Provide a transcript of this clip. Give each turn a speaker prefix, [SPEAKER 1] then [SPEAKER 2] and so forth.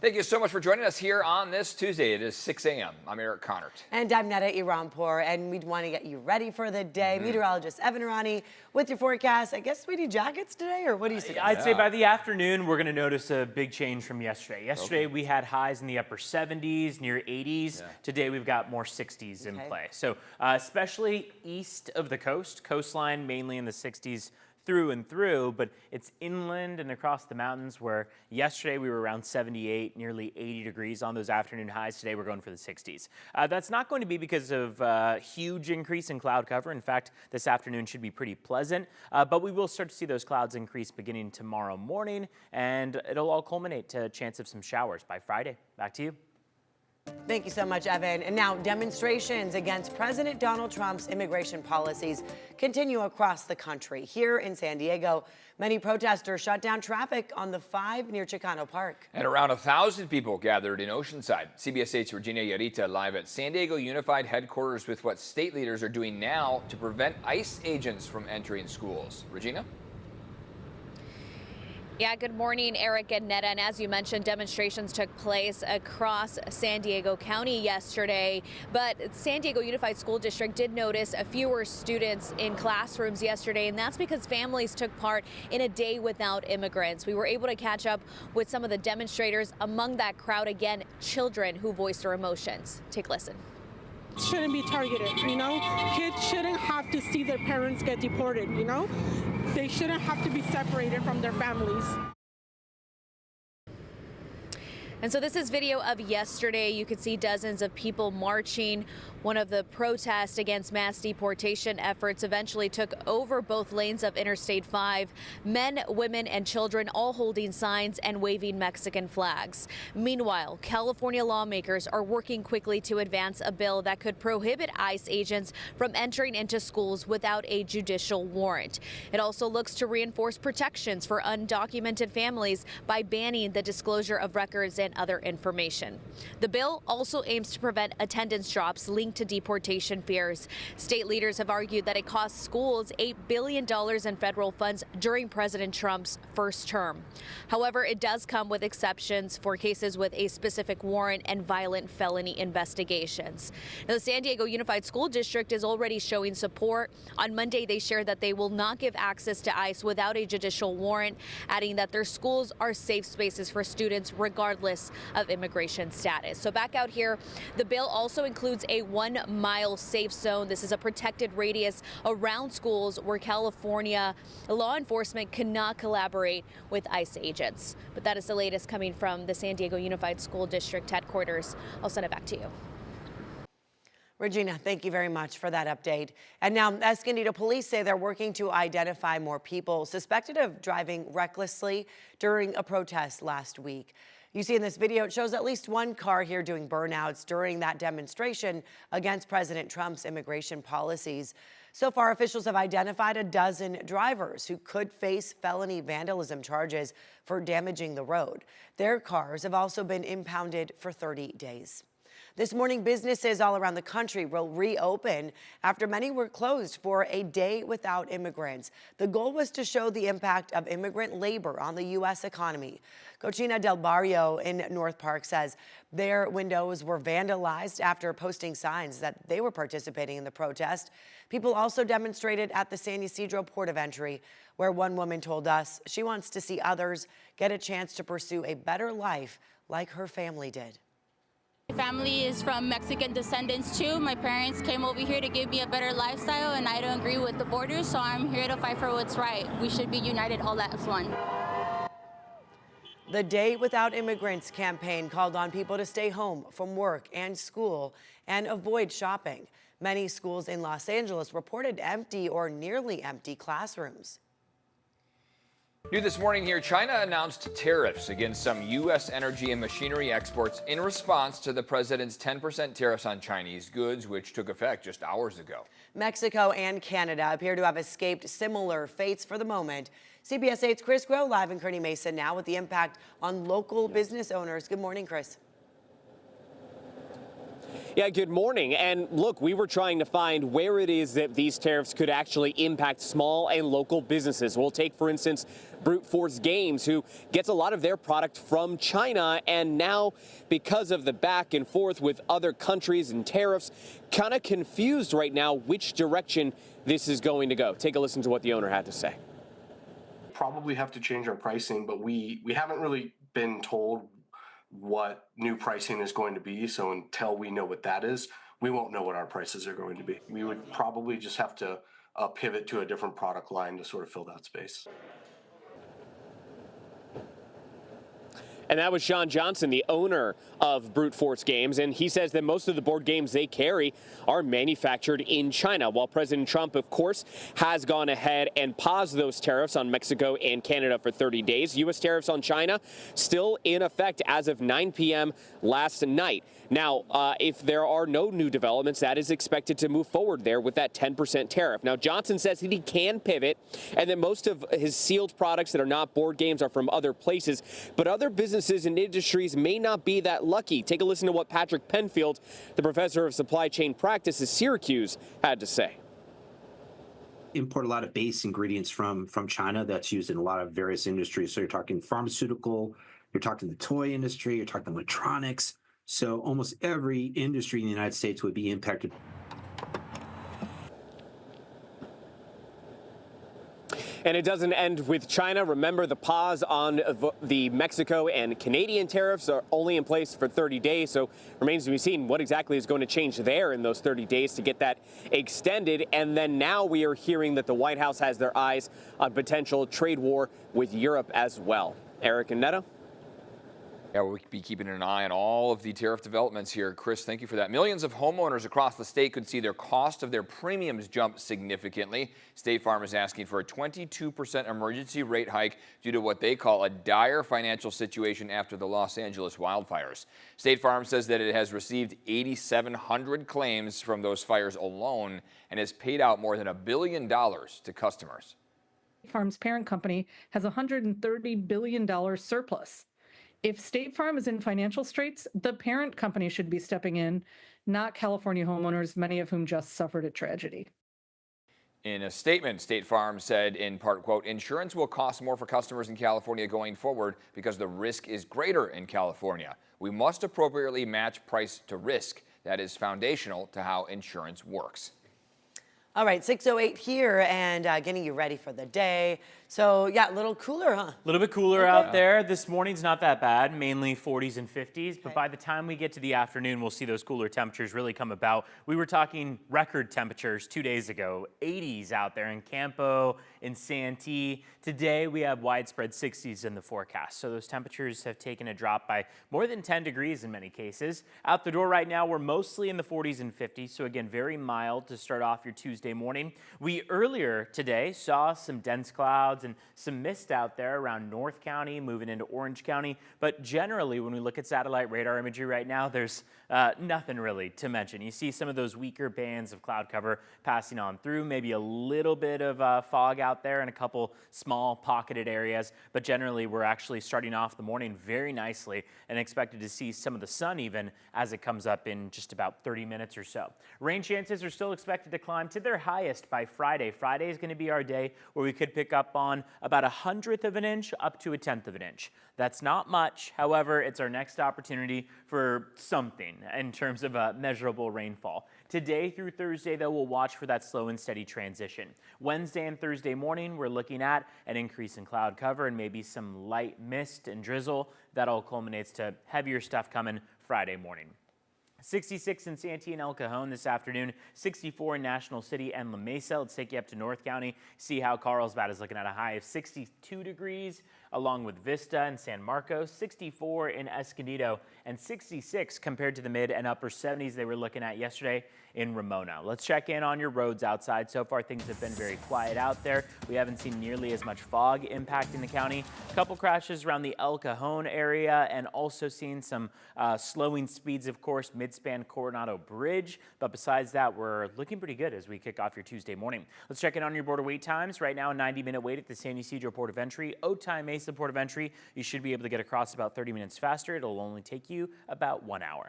[SPEAKER 1] Thank you so much for joining us here on this Tuesday. It is 6 a.m. I'm Eric Connert.
[SPEAKER 2] And I'm Neda Iranpour, and we'd want to get you ready for the day. Meteorologist Evan Irani with your forecast. I guess we need jackets today, or what do you suggest?
[SPEAKER 3] I'd say by the afternoon, we're going to notice a big change from yesterday. Yesterday, we had highs in the upper 70s, near 80s. Today, we've got more 60s in play. So especially east of the coastline, mainly in the 60s through and through, but it's inland and across the mountains where yesterday we were around 78, nearly 80 degrees on those afternoon highs. Today we're going for the 60s. That's not going to be because of huge increase in cloud cover. In fact, this afternoon should be pretty pleasant, but we will start to see those clouds increase beginning tomorrow morning, and it'll all culminate to a chance of some showers by Friday. Back to you.
[SPEAKER 2] Thank you so much, Evan. And now demonstrations against President Donald Trump's immigration policies continue across the country. Here in San Diego, many protesters shut down traffic on the 5 near Chicano Park.
[SPEAKER 1] And around 1,000 people gathered in Oceanside. CBS 8's Regina Yarita live at San Diego Unified Headquarters with what state leaders are doing now to prevent ICE agents from entering schools. Regina?
[SPEAKER 4] Yeah, good morning, Eric and Neda. And as you mentioned, demonstrations took place across San Diego County yesterday. But San Diego Unified School District did notice fewer students in classrooms yesterday, and that's because families took part in a day without immigrants. We were able to catch up with some of the demonstrators. Among that crowd, again, children who voiced their emotions. Take a listen.
[SPEAKER 5] Shouldn't be targeted, Kids shouldn't have to see their parents get deported, They shouldn't have to be separated from their families.
[SPEAKER 4] And so this is video of yesterday. You could see dozens of people marching. One of the protests against mass deportation efforts eventually took over both lanes of Interstate 5. Men, women, and children all holding signs and waving Mexican flags. Meanwhile, California lawmakers are working quickly to advance a bill that could prohibit ICE agents from entering into schools without a judicial warrant. It also looks to reinforce protections for undocumented families by banning the disclosure of records and other information. The bill also aims to prevent attendance drops linked to deportation fears. State leaders have argued that it costs schools $8 billion in federal funds during President Trump's first term. However, it does come with exceptions for cases with a specific warrant and violent felony investigations. Now, the San Diego Unified School District is already showing support. On Monday, they shared that they will not give access to ICE without a judicial warrant, adding that their schools are safe spaces for students regardless of immigration status. So back out here, the bill also includes a 1-mile safe zone. This is a protected radius around schools where California law enforcement cannot collaborate with ICE agents. But that is the latest coming from the San Diego Unified School District headquarters. I'll send it back to you.
[SPEAKER 2] Regina, thank you very much for that update. And now, Escondido police say they're working to identify more people suspected of driving recklessly during a protest last week. You see in this video, it shows at least one car here doing burnouts during that demonstration against President Trump's immigration policies. So far, officials have identified a dozen drivers who could face felony vandalism charges for damaging the road. Their cars have also been impounded for 30 days. This morning, businesses all around the country will reopen after many were closed for a day without immigrants. The goal was to show the impact of immigrant labor on the U.S. economy. Cochina del Barrio in North Park says their windows were vandalized after posting signs that they were participating in the protest. People also demonstrated at the San Ysidro Port of Entry, where one woman told us she wants to see others get a chance to pursue a better life like her family did.
[SPEAKER 6] My family is from Mexican descendants too. My parents came over here to give me a better lifestyle, and I don't agree with the borders, so I'm here to fight for what's right. We should be united all as one.
[SPEAKER 2] The Day Without Immigrants campaign called on people to stay home from work and school and avoid shopping. Many schools in Los Angeles reported empty or nearly empty classrooms.
[SPEAKER 1] New this morning here, China announced tariffs against some U.S. energy and machinery exports in response to the president's 10% tariffs on Chinese goods, which took effect just hours ago.
[SPEAKER 2] Mexico and Canada appear to have escaped similar fates for the moment. CBS 8's Chris Groh live in Kearny Mesa now with the impact on local business owners. Good morning, Chris.
[SPEAKER 7] Yeah, good morning. And look, we were trying to find where it is that these tariffs could actually impact small and local businesses. We'll take, for instance, Brute Force Games, who gets a lot of their product from China. And now, because of the back and forth with other countries and tariffs, kind of confused right now which direction this is going to go. Take a listen to what the owner had to say.
[SPEAKER 8] Probably have to change our pricing, but we haven't really been told what new pricing is going to be. So until we know what that is, we won't know what our prices are going to be. We would probably just have to pivot to a different product line to sort of fill that space.
[SPEAKER 7] And that was Sean Johnson, the owner of Brute Force Games, and he says that most of the board games they carry are manufactured in China, while President Trump, of course, has gone ahead and paused those tariffs on Mexico and Canada for 30 days. U.S. tariffs on China still in effect as of 9 p.m. last night. Now, if there are no new developments, that is expected to move forward there with that 10% tariff. Now, Johnson says that he can pivot and that most of his sealed products that are not board games are from other places, but other businesses and industries may not be that lucky. Take a listen to what Patrick Penfield, the professor of supply chain practice at Syracuse, had to say.
[SPEAKER 9] Import a lot of base ingredients from China that's used in a lot of various industries. So you're talking pharmaceutical, you're talking the toy industry, you're talking electronics. So almost every industry in the United States would be impacted.
[SPEAKER 7] And it doesn't end with China. Remember, the pause on the Mexico and Canadian tariffs are only in place for 30 days. So remains to be seen what exactly is going to change there in those 30 days to get that extended. And then now we are hearing that the White House has their eyes on potential trade war with Europe as well. Eric and Netta.
[SPEAKER 1] Yeah, we'll be keeping an eye on all of the tariff developments here. Chris, thank you for that. Millions of homeowners across the state could see their cost of their premiums jump significantly. State Farm is asking for a 22% emergency rate hike due to what they call a dire financial situation after the Los Angeles wildfires. State Farm says that it has received 8,700 claims from those fires alone and has paid out more than $1 billion to customers.
[SPEAKER 10] Farm's parent company has a $130 billion surplus. If State Farm is in financial straits, the parent company should be stepping in, not California homeowners, many of whom just suffered a tragedy.
[SPEAKER 1] In a statement, State Farm said in part, quote, insurance will cost more for customers in California going forward because the risk is greater in California. We must appropriately match price to risk. That is foundational to how insurance works.
[SPEAKER 2] All right, 6:08 here and getting you ready for the day. So, yeah, a little cooler, huh?
[SPEAKER 3] A little bit cooler out there. This morning's not that bad, mainly 40s and 50s. But by the time we get to the afternoon, we'll see those cooler temperatures really come about. We were talking record temperatures 2 days ago, 80s out there in Campo, in Santee. Today, we have widespread 60s in the forecast. So those temperatures have taken a drop by more than 10 degrees in many cases. Out the door right now, we're mostly in the 40s and 50s. So again, very mild to start off your Tuesday morning. We earlier today saw some dense clouds and some mist out there around North County, moving into Orange County. But generally, when we look at satellite radar imagery right now, there's nothing really to mention. You see some of those weaker bands of cloud cover passing on through, maybe a little bit of fog out there in a couple small pocketed areas. But generally, we're actually starting off the morning very nicely and expected to see some of the sun even as it comes up in just about 30 minutes or so. Rain chances are still expected to climb to their highest by Friday. Friday is going to be our day where we could pick up on about 1/100 of an inch up to 1/10 of an inch. That's not much. However, it's our next opportunity for something in terms of measurable rainfall. Today through Thursday, though, we'll watch for that slow and steady transition. Wednesday and Thursday morning, we're looking at an increase in cloud cover and maybe some light mist and drizzle. That all culminates to heavier stuff coming Friday morning. 66 in Santee and El Cajon this afternoon, 64 in National City and La Mesa. Let's take you up to North County, see how Carlsbad is looking at a high of 62 degrees, along with Vista and San Marcos, 64 in Escondido, and 66 compared to the mid and upper 70s they were looking at yesterday in Ramona. Let's check in on your roads outside. So far, things have been very quiet out there. We haven't seen nearly as much fog impacting the county. A couple crashes around the El Cajon area and also seeing some slowing speeds, of course, mid-span Coronado Bridge. But besides that, we're looking pretty good as we kick off your Tuesday morning. Let's check in on your border wait times. Right now, a 90-minute wait at the San Ysidro Port of Entry. Otay Mesa Port of Entry, you should be able to get across about 30 minutes faster. It'll only take you about 1 hour.